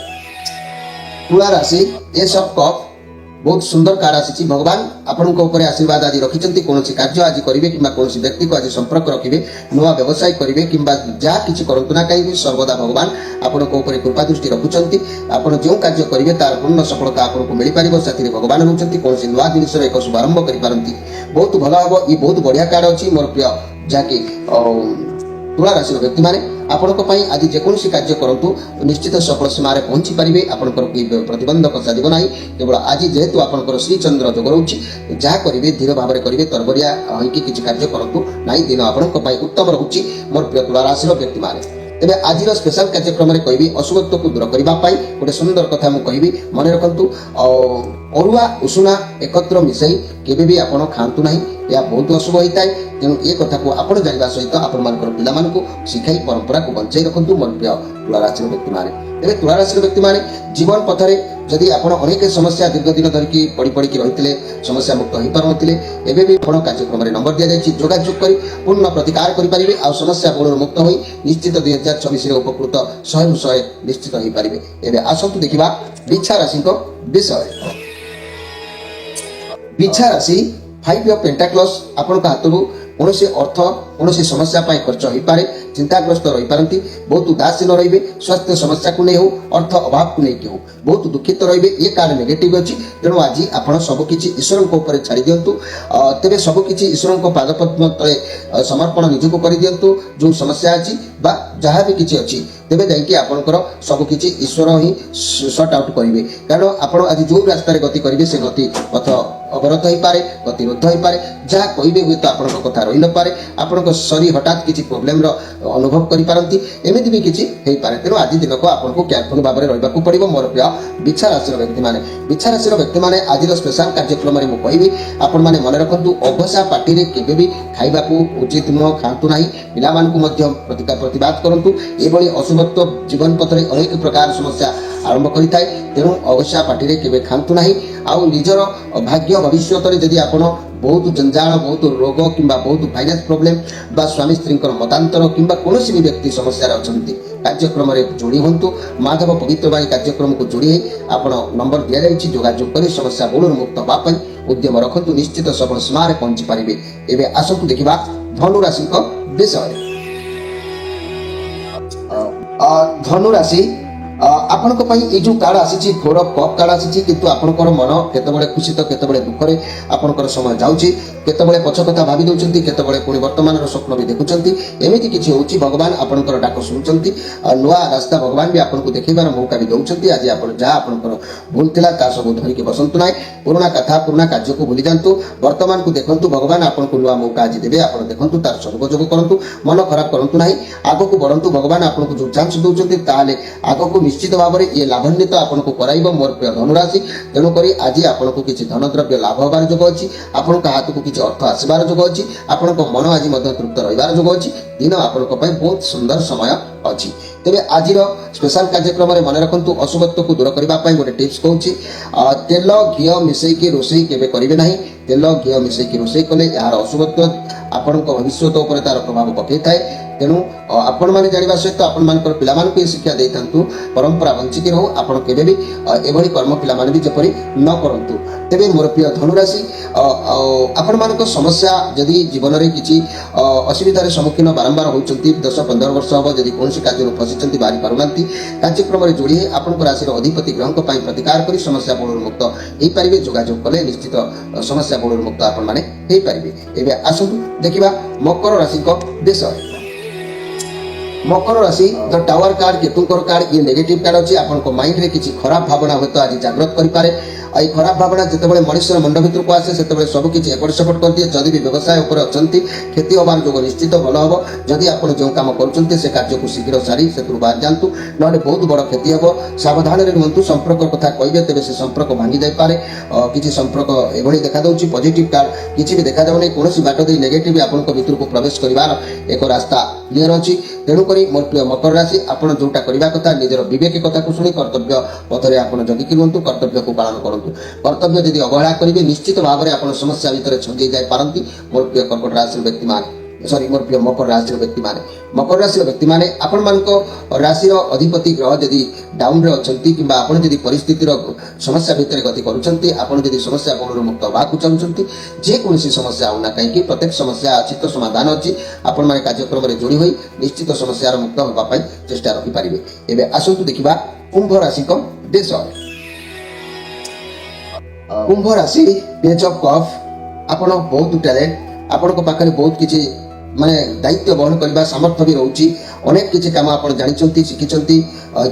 ତୁଳା ରାଶି, ଏସ୍ ଅଫ୍ କପ୍, ବହୁତ ସୁନ୍ଦର କାର୍ଡ ଆସିଛି। ଭଗବାନ ଆପଣଙ୍କ ଉପରେ ଆଶୀର୍ବାଦ ଆଜି ରଖିଛନ୍ତି। କୌଣସି କାର୍ଯ୍ୟ ଆଜି କରିବେ କିମ୍ବା କୌଣସି ବ୍ୟକ୍ତିକୁ ଆଜି ସମ୍ପର୍କ ରଖିବେ, ନୂଆ ବ୍ୟବସାୟ କରିବେ କିମ୍ବା ଯାହା କିଛି କରନ୍ତୁ ନା କାହିଁକି, ସର୍ବଦା ଭଗବାନ ଆପଣଙ୍କ ଉପରେ କୃପା ଦୃଷ୍ଟି ରଖୁଛନ୍ତି। ଆପଣ ଯେଉଁ କାର୍ଯ୍ୟ କରିବେ ତାର ପୂର୍ଣ୍ଣ ସଫଳତା ଆପଣଙ୍କୁ ମିଳିପାରିବ। ସେଥିରେ ଭଗବାନ ରହୁଛନ୍ତି। କୌଣସି ନୂଆ ଜିନିଷର ଏକ ଶୁଭାରମ୍ଭ କରିପାରନ୍ତି। ବହୁତ ଭଲ ହେବ। ଇଏ ବହୁତ ବଢ଼ିଆ କାର୍ଡ ଅଛି ମୋର ପ୍ରିୟ, ଯାହାକି ତୁଳା ରାଶିର ବ୍ୟକ୍ତିମାନେ ଆପଣଙ୍କ ପାଇଁ ଆଜି ଯେକୌଣସି କାର୍ଯ୍ୟ କରନ୍ତୁ ନିଶ୍ଚିତ ସଫଳ ସୀମାରେ ପହଞ୍ଚି ପାରିବେ। ଆପଣଙ୍କର କି ପ୍ରତିବନ୍ଧକ ସାଧିବ ନାହିଁ। କେବଳ ଆଜି ଯେହେତୁ ଆପଣଙ୍କର ଶ୍ରୀଚନ୍ଦ୍ର ଯୋଗ ରହୁଛି, ଯାହା କରିବେ ଧୀର ଭାବରେ କରିବେ, ତରବରିଆ ହୋଇକି କିଛି କାର୍ଯ୍ୟ କରନ୍ତୁ ନାହିଁ। ଦିନ ଆପଣଙ୍କ ପାଇଁ ଉତ୍ତମ ରହୁଛି ମୋର ପ୍ରିୟ ତୁଳା ରାଶିର ବ୍ୟକ୍ତିମାନେ। ତେବେ ଆଜିର ସ୍ପେଶାଲ କାର୍ଯ୍ୟକ୍ରମରେ କହିବି, ଅଶୁଭତ୍ୱକୁ ଦୂର କରିବା ପାଇଁ ଗୋଟେ ସୁନ୍ଦର କଥା ମୁଁ କହିବି, ମନେ ରଖନ୍ତୁ। ଅରୁଆ ଉଷୁନା ଏକତ୍ର ମିଶାଇ କେବେ ବି ଆପଣ ଖାଆନ୍ତୁ ନାହିଁ। ଏହା ବହୁତ ଅଶୁଭ ହୋଇଥାଏ। ତେଣୁ ଏ କଥାକୁ ଆପଣ ଜାଣିବା ସହିତ ଆପଣମାନଙ୍କର ପିଲାମାନଙ୍କୁ ଶିଖାଇ ପରମ୍ପରାକୁ ବଞ୍ଚାଇ ରଖନ୍ତୁ ମୋର ପ୍ରିୟ ତୁଳା ରାଶିର ବ୍ୟକ୍ତିମାନେ। ତେବେ ତୁଳା ରାଶିର ବ୍ୟକ୍ତିମାନେ ଜୀବନ ପଥରେ ଯଦି ଆପଣ ଅନେକ ସମସ୍ୟା ଦୀର୍ଘ ଦିନ ଧରିକି ପଡ଼ିକି ରହିଥିଲେ, ସମସ୍ୟା ମୁକ୍ତ ହୋଇପାରୁନଥିଲେ, ଏବେ ବି ଆପଣ କାର୍ଯ୍ୟକ୍ରମରେ ନମ୍ବର ଦିଆଯାଇଛି, ଯୋଗାଯୋଗ କରି ପୂର୍ଣ୍ଣ ପ୍ରତିକାର କରିପାରିବେ। ଆଉ ସମସ୍ୟା ବହୁଳରୁ ମୁକ୍ତ ହୋଇ ନିଶ୍ଚିତ 2026ରେ ଉପକୃତ 100ରୁ 100 ନିଶ୍ଚିତ ହୋଇପାରିବେ। ଏବେ ଆସନ୍ତୁ ଦେଖିବା ବିଛା ରାଶିଙ୍କ ବିଷୟରେ। ବିଛା ରାଶି, 5 ଅଫ୍ ପେଣ୍ଟାକ୍ଲସ୍ ଆପଣଙ୍କ ହାତରୁ କୌଣସି ଅର୍ଥ କୌଣସି ସମସ୍ୟା ପାଇଁ ଖର୍ଚ୍ଚ ହୋଇପାରେ, ଚିନ୍ତାଗ୍ରସ୍ତ ରହିପାରନ୍ତି, ବହୁତ ଉଦାସୀନ ରହିବେ, ସ୍ୱାସ୍ଥ୍ୟ ସମସ୍ୟାକୁ ନେଇ ହେଉ, ଅର୍ଥ ଅଭାବକୁ ନେଇକି ହେଉ ବହୁତ ଦୁଃଖିତ ରହିବେ। ଏ କାର୍ଡ ନେଗେଟିଭ ଅଛି, ତେଣୁ ଆଜି ଆପଣ ସବୁକିଛି ଈଶ୍ୱରଙ୍କ ଉପରେ ଛାଡ଼ି ଦିଅନ୍ତୁ। ତେବେ ସବୁକିଛି ଈଶ୍ୱରଙ୍କ ପାଦପଦ୍ମ ତଳେ ସମର୍ପଣ ନିଜକୁ କରିଦିଅନ୍ତୁ। ଯେଉଁ ସମସ୍ୟା ଅଛି ବା ଯାହା ବି କିଛି ଅଛି, ତେବେ ଯାଇକି ଆପଣଙ୍କର ସବୁକିଛି ଈଶ୍ୱର ହିଁ ସର୍ଟ ଆଉଟ୍ କରିବେ। କାରଣ ଆପଣ ଆଜି ଯେଉଁ ରାସ୍ତାରେ ଗତି କରିବେ ସେ ଗତି ପଥ ଅବରୋଧ ହୋଇପାରେ, ଗତିରୋଧ ହୋଇପାରେ, ଯାହା କହିବେ ହୁଏତ ଆପଣଙ୍କ କଥା ରହିନପାରେ, ଆପଣଙ୍କ ଶରୀର ହଠାତ୍ କିଛି ପ୍ରୋବ୍ଲେମର ଅନୁଭବ କରିପାରନ୍ତି, ଏମିତି ବି କିଛି ହେଇପାରେ। ତେଣୁ ଆଜି ଦିନକୁ ଆପଣଙ୍କୁ କେୟାରଫୁଲ ଭାବରେ ରହିବାକୁ ପଡ଼ିବ। ମୋର ପ୍ରିୟ ବିଛା ରାଶିର ବ୍ୟକ୍ତିମାନେ, ବିଛା ରାଶିର ବ୍ୟକ୍ତିମାନେ ଆଜିର ସ୍ପେଶାଲ କାର୍ଯ୍ୟକ୍ରମରେ ମୁଁ କହିବି, ଆପଣମାନେ ମନେ ରଖନ୍ତୁ, ଅଘୋଷା ପାଟିରେ କେବେ ବି ଖାଇବାକୁ ଉଚିତ ନୁହଁ, ଖାଆନ୍ତୁ ନାହିଁ। ପିଲାମାନଙ୍କୁ ମଧ୍ୟ ପ୍ରତିବାଦ କରନ୍ତୁ। ଏଭଳି ଅଶୁଭତ୍ୱ ଜୀବନ ପଥରେ ଅନେକ ପ୍ରକାର ସମସ୍ୟା ଆରମ୍ଭ କରିଥାଏ, ତେଣୁ ଅଘୋଷା ପାଟିରେ କେବେ ଖାଆନ୍ତୁ ନାହିଁ। ଆଉ ନିଜର ଭାଗ୍ୟ ଭବିଷ୍ୟତରେ ଯଦି ଆପଣ ବହୁତ ଜଞ୍ଜାଳ, ବହୁତ ରୋଗ କିମ୍ବା ବହୁତ ଫାଇନାନ୍ସ ପ୍ରୋବ୍ଲେମ ବା ସ୍ୱାମୀ ସ୍ତ୍ରୀଙ୍କର ମତାନ୍ତର କିମ୍ବା କୌଣସି ବି ବ୍ୟକ୍ତି ସମସ୍ୟାରେ ଅଛନ୍ତି, କାର୍ଯ୍ୟକ୍ରମରେ ଯୋଡ଼ି ହୁଅନ୍ତୁ। ମାଧବ ପବିତ୍ରବାଣୀ କାର୍ଯ୍ୟକ୍ରମକୁ ଯୋଡ଼ି ହୋଇ ଆପଣ ନମ୍ବର ଦିଆଯାଇଛି, ଯୋଗାଯୋଗ କରି ସମସ୍ୟା ମୂଳରୁ ମୁକ୍ତ ହେବା ପାଇଁ ଉଦ୍ୟମ ରଖନ୍ତୁ। ନିଶ୍ଚିତ ସଫଳ ସୀମାରେ ପହଞ୍ଚି ପାରିବେ। ଏବେ ଆସନ୍ତୁ ଦେଖିବା ଧନୁ ରାଶିଙ୍କ ବିଷୟରେ। ଧନୁ ରାଶି, ଆପଣଙ୍କ ପାଇଁ এই ଯେଉଁ କାର୍ଡ ଆସିଛି, 4 ଅଫ୍ କପ୍ କାର୍ଡ ଆସିଛି, କିନ୍ତୁ ଆପଣଙ୍କର ମନ କେତେବେଳେ ଖୁସି ତ କେତେବେଳେ ଦୁଃଖରେ ଆପଣଙ୍କର ସମୟ ଯାଉଛି। କେତେବେଳେ ପଛ କଥା ଭାବି ଦେଉଛନ୍ତି, କେତେବେଳେ ପୁଣି ବର୍ତ୍ତମାନର ସ୍ୱପ୍ନ ବି ଦେଖୁଛନ୍ତି। ଏମିତି କିଛି ହେଉଛି। ଭଗବାନ ଆପଣଙ୍କର ଡାକ ଶୁଣୁଛନ୍ତି। ନୂଆ ରାସ୍ତା ଭଗବାନ ବି ଆପଣଙ୍କୁ ଦେଖେଇବାର ମୌକା ବି ଦେଉଛନ୍ତି। ଆଜି ଆପଣ ଯାହା ଆପଣଙ୍କର ଭୁଲ ଥିଲା ତାହା ସବୁ ଧରିକି ବସନ୍ତୁ ନାହିଁ। ପୁରୁଣା କଥା ପୁରୁଣା କାର୍ଯ୍ୟକୁ ଭୁଲି ଯାଆନ୍ତୁ। ବର୍ତ୍ତମାନକୁ ଦେଖନ୍ତୁ, ଭଗବାନ ଆପଣଙ୍କୁ ନୂଆ ମୌକା ଆଜି ଦେବେ। ଆପଣ ଦେଖନ୍ତୁ, ତାର ସଦୁପଯୋଗ କରନ୍ତୁ, ମନ ଖରାପ କରନ୍ତୁ ନାହିଁ, ଆଗକୁ ବଢ଼ନ୍ତୁ। ଭଗବାନ ଆପଣଙ୍କୁ ଯେଉଁ ଚାନ୍ସ ଦେଉଛନ୍ତି ତାହେଲେ ଆଗକୁ ନିଶ୍ଚିତ ଭାବରେ ଇଏ ଲାଭାନ୍ୱିତ ଆପଣଙ୍କୁ କରାଇବ। ମୋର ପ୍ରିୟ ଧନୁରାଶି, ତେଣୁକରି ଆଜି ଆପଣଙ୍କୁ କିଛି ଧନଦ୍ରବ୍ୟ ଲାଭ ହେବାର ଯୋଗ ଅଛି। ଆପଣଙ୍କ ହାତକୁ କିଛି ଅର୍ଥ ଆସିବାର ଯୋଗ ଅଛି। ଆପଣଙ୍କ ମନ ଆଜି ମଧ୍ୟ ତୃପ୍ତ ରହିବାର ଯୋଗ ଅଛି। ଦିନ ଆପଣଙ୍କ ପାଇଁ ବହୁତ ସୁନ୍ଦର ସମୟ ଅଛି। ତେବେ ଆଜିର ସ୍ପେଶାଲ କାର୍ଯ୍ୟକ୍ରମରେ ମନେ ରଖନ୍ତୁ, ଅଶୁଭତ୍ୱକୁ ଦୂର କରିବା ପାଇଁ ଗୋଟେ ଟିପ୍ସ କହୁଛି। ତେଲ ଘିଅ ମିଶେଇକି ରୋଷେଇ କେବେ କରିବେ ନାହିଁ। ତେଲ ଘିଅ ମିଶେଇକି ରୋଷେଇ କଲେ ଏହାର ଅଶୁଭତ୍ୱ ଆପଣଙ୍କ ଭବିଷ୍ୟତ ଉପରେ ତାର ପ୍ରଭାବ ପକାଇଥାଏ। ତେଣୁ ଆପଣମାନେ ଜାଣିବା ସହିତ ଆପଣମାନଙ୍କର ପିଲାମାନଙ୍କୁ ଏ ଶିକ୍ଷା ଦେଇଥାନ୍ତୁ, ପରମ୍ପରା ବଞ୍ଚିକି ରହୁ। ଆପଣ କେବେ ବି ଏଭଳି କର୍ମ ପିଲାମାନେ ବି ଯେପରି ନ କରନ୍ତୁ। ତେବେ ମୋର ପ୍ରିୟ ଧନୁରାଶି, ଆପଣମାନଙ୍କ ସମସ୍ୟା ଯଦି ଜୀବନରେ କିଛି ଅସୁବିଧାର ସମ୍ମୁଖୀନ ବାରମ୍ବାର ହେଉଛନ୍ତି, 10-15 ବର୍ଷ ହେବ ଯଦି କୌଣସି କାର୍ଯ୍ୟରୁ ଫସିଛନ୍ତି, ବାହାରି ପାରୁନାହାନ୍ତି, କାର୍ଯ୍ୟକ୍ରମରେ ଯୋଡ଼ି ହୋଇ ଆପଣଙ୍କ ରାଶିର ଅଧିପତି ଗ୍ରହଙ୍କ ପାଇଁ ପ୍ରତିକାର କରି ସମସ୍ୟା ବଳରୁ ମୁକ୍ତ ହୋଇପାରିବେ। ଯୋଗାଯୋଗ କଲେ ନିଶ୍ଚିତ ସମସ୍ୟା ବଳରୁ ମୁକ୍ତ ଆପଣମାନେ ହୋଇପାରିବେ। ଏବେ ଆସନ୍ତୁ ଦେଖିବା ମକର ରାଶିଙ୍କ ବିଷୟରେ। ମକର ରାଶି, ଦ ଟାୱାର କାର୍ଡ, କେତୁଙ୍କର କାର୍ଡ, ଇଏ ନେଗେଟିଭ କାର୍ଡ ଅଛି। ଆପଣଙ୍କ ମାଇଣ୍ଡରେ କିଛି ଖରାପ ଭାବନା ହୁଏତ ଆଜି ଜାଗ୍ରତ କରିପାରେ। এই ଖରାପ ଭାବନା ଯେତେବେଳେ ମଣିଷର ମୁଣ୍ଡ ଭିତରକୁ ଆସେ, ସେତେବେଳେ ସବୁକିଛି ଏପଟ ସେପଟ କରିଦିଏ। ଯଦି ବି ବ୍ୟବସାୟ ଉପରେ ଅଛନ୍ତି, କ୍ଷତି ହେବାର ଯୋଗ ନିଶ୍ଚିତ ଭଲ ହେବ। ଯଦି ଆପଣ ଯେଉଁ କାମ କରୁଛନ୍ତି ସେ କାର୍ଯ୍ୟକୁ ଶୀଘ୍ର ସାରି ସେଥିରୁ ବାହାରି ଯାଆନ୍ତୁ, ନହେଲେ ବହୁତ ବଡ଼ କ୍ଷତି ହେବ। ସାବଧାନରେ ରୁହନ୍ତୁ। ସମ୍ପର୍କ କଥା କହିବେ, ତେବେ ସେ ସମ୍ପର୍କ ଭାଙ୍ଗି ଯାଇପାରେ। କିଛି ସମ୍ପର୍କ ଏଭଳି ଦେଖାଯାଉଛି। ପଜିଟିଭ କାର୍ଡ କିଛି ବି ଦେଖାଯାଉନି। କୌଣସି ବାଟ ଦେଇ ନେଗେଟିଭ ଆପଣଙ୍କ ଭିତରକୁ ପ୍ରବେଶ କରିବାର ଏକ ରାସ୍ତା କ୍ଲିୟର ଅଛି। ତେଣୁକରି ମୋର ପ୍ରିୟ ମକର ରାଶି, ଆପଣ ଯେଉଁଟା କରିବା କଥା ନିଜର ବିବେକ କଥାକୁ ଶୁଣି କର୍ତ୍ତବ୍ୟ ପଥରେ ଆପଣ ଜଗିକି ରୁହନ୍ତୁ, କର୍ତ୍ତବ୍ୟକୁ ପାଳନ କରନ୍ତୁ। କର୍ତ୍ତବ୍ୟ ଯଦି ଅବହେଳା କରିବେ, ନିଶ୍ଚିତ ଭାବରେ ଆପଣ ସମସ୍ୟା ଭିତରେ ଛନ୍ଦେଇ ଯାଇପାରନ୍ତି। ମୋର ପ୍ରିୟ କର୍କଟ ରାଶିର ବ୍ୟକ୍ତିମାନେ, ମୋର ପ୍ରିୟ ମକର ରାଶିର ବ୍ୟକ୍ତିମାନେ, ମକର ରାଶିର ବ୍ୟକ୍ତିମାନେ, ଆପଣମାନଙ୍କ ରାଶିର ଅଧିପତି ଗ୍ରହ ଯଦି ଡାଉନରେ ଅଛନ୍ତି କିମ୍ବା ଆପଣ ଯଦି ପରିସ୍ଥିତିର ସମସ୍ୟା ଭିତରେ ଗତି କରୁଛନ୍ତି, ଆପଣ ଯଦି ସମସ୍ୟା ବଳରୁ ମୁକ୍ତ ହେବାକୁ ଚାହୁଁଛନ୍ତି, ଯେକୌଣସି ସମସ୍ୟା ହେଉ ନା କାହିଁକି, ପ୍ରତ୍ୟେକ ସମସ୍ୟା ଅଛି ତ ସମାଧାନ ଅଛି। ଆପଣମାନେ କାର୍ଯ୍ୟକ୍ରମରେ ଯୋଡ଼ି ହୋଇ ନିଶ୍ଚିତ ସମସ୍ୟାର ମୁକ୍ତ ହେବା ପାଇଁ ଚେଷ୍ଟା ରଖିପାରିବେ। ଏବେ ଆସନ୍ତୁ ଦେଖିବା କୁମ୍ଭ ରାଶିଙ୍କ ବିଷୟରେ। କୁମ୍ଭ ରାଶି, ପେଜ୍ ଅଫ୍ କପ୍, ଆପଣ ବହୁତ ଟ୍ୟାଲେଣ୍ଟ, ଆପଣଙ୍କ ପାଖରେ ବହୁତ କିଛି ମାନେ ଦାୟିତ୍ୱ ବହନ କରିବା ସାମର୍ଥ୍ୟ ବି ରହୁଛି। ଅନେକ କିଛି କାମ ଆପଣ ଜାଣିଛନ୍ତି, ଶିଖିଛନ୍ତି,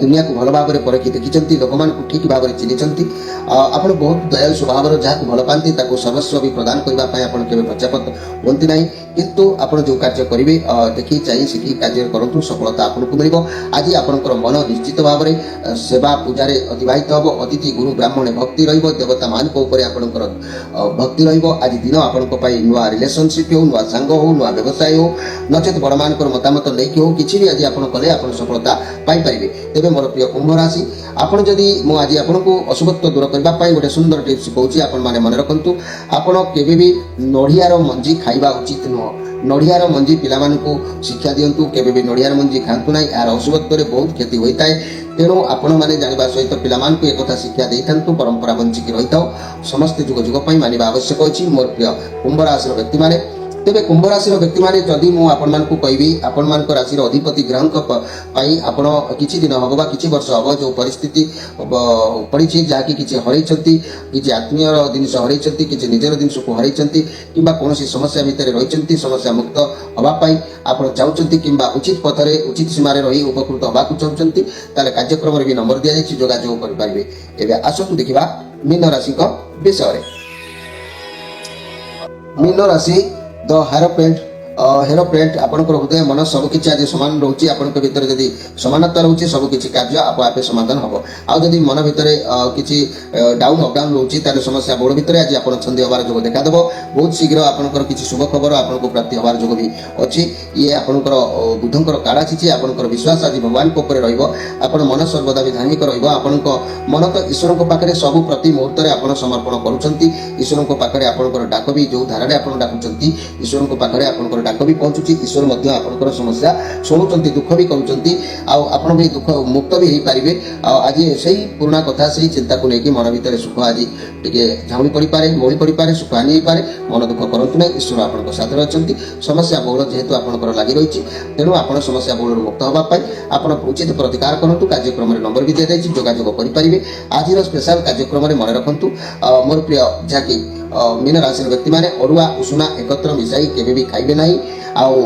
ଦୁନିଆକୁ ଭଲ ଭାବରେ ପରଖି ଦେଖିଛନ୍ତି, ଲୋକମାନଙ୍କୁ ଠିକ୍ ଭାବରେ ଚିହ୍ନିଛନ୍ତି। ଆପଣ ବହୁତ ଦୟାଳୁ ସ୍ୱଭାବର, ଯାହାକୁ ଭଲ ପାଆନ୍ତି ତାକୁ ସର୍ବସ୍ୱ ବି ପ୍ରଦାନ କରିବା ପାଇଁ ଆପଣ କେବେ ପଶ୍ଚାତପଦ ହୁଅନ୍ତି ନାହିଁ। କିନ୍ତୁ ଆପଣ ଯେଉଁ କାର୍ଯ୍ୟ କରିବେ ଦେଖି ଚାହିଁ ଶିଖି କାର୍ଯ୍ୟ କରନ୍ତୁ, ସଫଳତା ଆପଣଙ୍କୁ ମିଳିବ। ଆଜି ଆପଣଙ୍କର ମନ ନିଶ୍ଚିତ ଭାବରେ ସେବା ପୂଜାରେ ଅତିବାହିତ ହେବ। ଅତିଥି ଗୁରୁ ବ୍ରାହ୍ମଣ ଭକ୍ତି ରହିବ। ଦେବତାମାନଙ୍କ ଉପରେ ଆପଣଙ୍କର ଭକ୍ତି ରହିବ। ଆଜି ଦିନ ଆପଣଙ୍କ ପାଇଁ ନୂଆ ରିଲେସନସିପ୍ ହେଉ, ନୂଆ ସାଙ୍ଗ ହେଉ, ନୂଆ ବ୍ୟବସାୟ ହେଉ, ନଚେତ ବଡ଼ମାନଙ୍କର ମତାମତ ନେଇକି ହେଉ, କିଛି ବି ଆଜି ଆପଣ କଲେ ଆପଣ ସଫଳତା ପାଇପାରିବେ। ତେବେ ମୋର ପ୍ରିୟ କୁମ୍ଭ ରାଶି, ଆପଣ ଯଦି ମୁଁ ଆଜି ଆପଣଙ୍କୁ ଅଶୁଭତ୍ୱ ଦୂର କରିବା ପାଇଁ ଗୋଟେ ସୁନ୍ଦର ଟିପ୍ସ କହୁଛି, ଆପଣମାନେ ମନେ ରଖନ୍ତୁ। ଆପଣ କେବେ ବି ନଡ଼ିଆର ମଞ୍ଜି ଖାଇବା ଉଚିତ ନୁହଁ। ନଡ଼ିଆର ମଞ୍ଜି ପିଲାମାନଙ୍କୁ ଶିକ୍ଷା ଦିଅନ୍ତୁ, କେବେ ବି ନଡ଼ିଆର ମଞ୍ଜି ଖାଆନ୍ତୁ ନାହିଁ। ଏହାର ଅଶୁଭତ୍ୱରେ ବହୁତ କ୍ଷତି ହୋଇଥାଏ। ତେଣୁ ଆପଣମାନେ ଜାଣିବା ସହିତ ପିଲାମାନଙ୍କୁ ଏକଥା ଶିକ୍ଷା ଦେଇଥାନ୍ତୁ। ପରମ୍ପରା ବଞ୍ଚିକି ରହିଥାଉ। ସମସ୍ତେ ଯୁଗ ଯୁଗ ପାଇଁ ମାନିବା ଆବଶ୍ୟକ ଅଛି। ମୋର ପ୍ରିୟ କୁମ୍ଭ ରାଶିର ବ୍ୟକ୍ତିମାନେ, ତେବେ କୁମ୍ଭ ରାଶିର ବ୍ୟକ୍ତିମାନେ ଯଦି ମୁଁ ଆପଣମାନଙ୍କୁ କହିବି ଆପଣମାନଙ୍କ ରାଶିର ଅଧିପତି ଗ୍ରହଙ୍କ ପାଇଁ ଆପଣ କିଛି ଦିନ ହେବ ବା କିଛି ବର୍ଷ ହେବ ଯେଉଁ ପରିସ୍ଥିତି ପଡ଼ିଛି ଯାହାକି କିଛି ହରାଇଛନ୍ତି, କିଛି ଆତ୍ମୀୟର ଜିନିଷ ହରାଇଛନ୍ତି, କିଛି ନିଜର ଜିନିଷକୁ ହରାଇଛନ୍ତି କିମ୍ବା କୌଣସି ସମସ୍ୟା ଭିତରେ ରହିଛନ୍ତି, ସମସ୍ୟା ମୁକ୍ତ ହେବା ପାଇଁ ଆପଣ ଚାହୁଁଛନ୍ତି କିମ୍ବା ଉଚିତ ପଥରେ ଉଚିତ ସୀମାରେ ରହି ଉପକୃତ ହେବାକୁ ଚାହୁଁଛନ୍ତି, ତାହେଲେ କାର୍ଯ୍ୟକ୍ରମରେ ବି ନମ୍ବର ଦିଆଯାଇଛି, ଯୋଗାଯୋଗ କରିପାରିବେ। ଏବେ ଆସନ୍ତୁ ଦେଖିବା ମୀନ ରାଶିଙ୍କ ବିଷୟରେ। ମୀନ ରାଶି ଦ ହେରୋପ୍ରେଣ୍ଟ ଆପଣଙ୍କର ହୃଦୟ ମନ ସବୁକିଛି ଆଜି ସମାନ ରହୁଛି। ଆପଣଙ୍କ ଭିତରେ ଯଦି ସମାନତା ରହୁଛି ସବୁକିଛି କାର୍ଯ୍ୟ ଆପେ ଆପେ ସମାଧାନ ହେବ। ଆଉ ଯଦି ମନ ଭିତରେ କିଛି ଡାଉନ୍ ଅପଡାଉନ୍ ରହୁଛି ତାହେଲେ ସମସ୍ୟା ବହୁଳ ଭିତରେ ଆଜି ଆପଣ ଛନ୍ଦି ହେବାର ଯୋଗ ଦେଖାଦେବ। ବହୁତ ଶୀଘ୍ର ଆପଣଙ୍କର କିଛି ଶୁଭ ଖବର ଆପଣଙ୍କୁ ପ୍ରାପ୍ତି ହେବାର ଯୋଗ ବି ଅଛି। ଇଏ ଆପଣଙ୍କର ବୁଧଙ୍କର କାଳ ଆସିଛି। ଆପଣଙ୍କର ବିଶ୍ୱାସ ଆଜି ଭଗବାନଙ୍କ ଉପରେ ରହିବ। ଆପଣ ମନ ସର୍ବଦା ବି ଧାର୍ମିକ ରହିବ। ଆପଣଙ୍କ ମନ ତ ଈଶ୍ୱରଙ୍କ ପାଖରେ ସବୁ ପ୍ରତି ମୁହୂର୍ତ୍ତରେ ଆପଣ ସମର୍ପଣ କରୁଛନ୍ତି। ଈଶ୍ୱରଙ୍କ ପାଖରେ ଆପଣଙ୍କର ଡାକ ବି ଯେଉଁ ଧାରାରେ ଆପଣ ଡାକୁଛନ୍ତି ଈଶ୍ୱରଙ୍କ ପାଖରେ ଆପଣଙ୍କର ଡାକ ବି ପହଞ୍ଚୁଛି। ଈଶ୍ୱର ମଧ୍ୟ ଆପଣଙ୍କର ସମସ୍ୟା ଶୁଣୁଛନ୍ତି, ଦୁଃଖ ବି କରୁଛନ୍ତି, ଆଉ ଆପଣ ବି ଦୁଃଖ ମୁକ୍ତ ବି ହେଇପାରିବେ। ଆଉ ଆଜି ସେଇ ପୁରୁଣା କଥା ସେଇ ଚିନ୍ତାକୁ ନେଇକି ମନ ଭିତରେ ସୁଖ ଆଜି ଟିକେ ଝାଉଁଳି ପଡ଼ିପାରେ, ମଉଳି ପଡ଼ିପାରେ, ସୁଖ ହାନି ହେଇପାରେ। ମନ ଦୁଃଖ କରନ୍ତୁ ନାହିଁ, ଈଶ୍ୱର ଆପଣଙ୍କ ସାଥରେ ଅଛନ୍ତି। ସମସ୍ୟା ବହୁଳ ଯେହେତୁ ଆପଣଙ୍କର ଲାଗି ରହିଛି, ତେଣୁ ଆପଣ ସମସ୍ୟା ବହୁଳରୁ ମୁକ୍ତ ହେବା ପାଇଁ ଆପଣ ଉଚିତ ପ୍ରତିକାର କରନ୍ତୁ। କାର୍ଯ୍ୟକ୍ରମରେ ନମ୍ବର ବି ଦିଆଯାଇଛି, ଯୋଗାଯୋଗ କରିପାରିବେ। ଆଜିର ସ୍ପେଶାଲ କାର୍ଯ୍ୟକ୍ରମରେ ମନେ ରଖନ୍ତୁ ମୋର ପ୍ରିୟ ଯାହାକି ମୀନ ରାଶିର ବ୍ୟକ୍ତିମାନେ ଅରୁଆ ଉଷୁନା ଏକତ୍ର ମିଶାଇ କେବେ ବି ଖାଇବେ ନାହିଁ। ଆଉ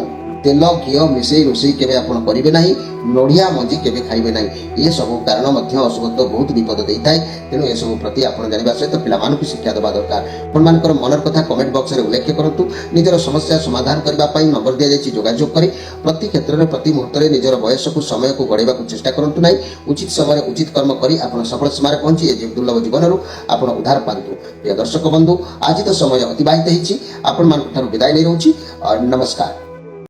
ତେଲ ଘିଅ ମିଶାଇ ରୋଷେଇ କେବେ ଆପଣ କରିବେ ନାହିଁ। ନଡ଼ିଆ ମଞ୍ଜି କେବେ ଖାଇବେ ନାହିଁ। ଏସବୁ କାରଣ ମଧ୍ୟ ଅଶୁଭତ୍ୱ ବହୁତ ବିପଦ ଦେଇଥାଏ। ତେଣୁ ଏସବୁ ପ୍ରତି ଆପଣ ଜାଣିବା ସହିତ ପିଲାମାନଙ୍କୁ ଶିକ୍ଷା ଦେବା ଦରକାର। ଆପଣମାନଙ୍କର ମନର କଥା କମେଣ୍ଟ ବକ୍ସରେ ଉଲ୍ଲେଖ କରନ୍ତୁ। ନିଜର ସମସ୍ୟା ସମାଧାନ କରିବା ପାଇଁ ନମ୍ବର ଦିଆଯାଇଛି, ଯୋଗାଯୋଗ କରି ପ୍ରତି କ୍ଷେତ୍ରରେ ପ୍ରତି ମୁହୂର୍ତ୍ତରେ ନିଜର ବୟସକୁ ସମୟକୁ ଗଢ଼େଇବାକୁ ଚେଷ୍ଟା କରନ୍ତୁ ନାହିଁ। ଉଚିତ ସମୟରେ ଉଚିତ କର୍ମ କରି ଆପଣ ସଫଳ ସୀମାରେ ପହଞ୍ଚି ଏ ଦୁର୍ଲଭ ଜୀବନରୁ ଆପଣ ଉଦ୍ଧାର ପାଆନ୍ତୁ। ପ୍ରିୟ ଦର୍ଶକ ବନ୍ଧୁ, ଆଜି ତ ସମୟ ଅତିବାହିତ ହେଇଛି। ଆପଣମାନଙ୍କ ଠାରୁ ବିଦାୟ ନେଇ ରହୁଛି। ନମସ୍କାର।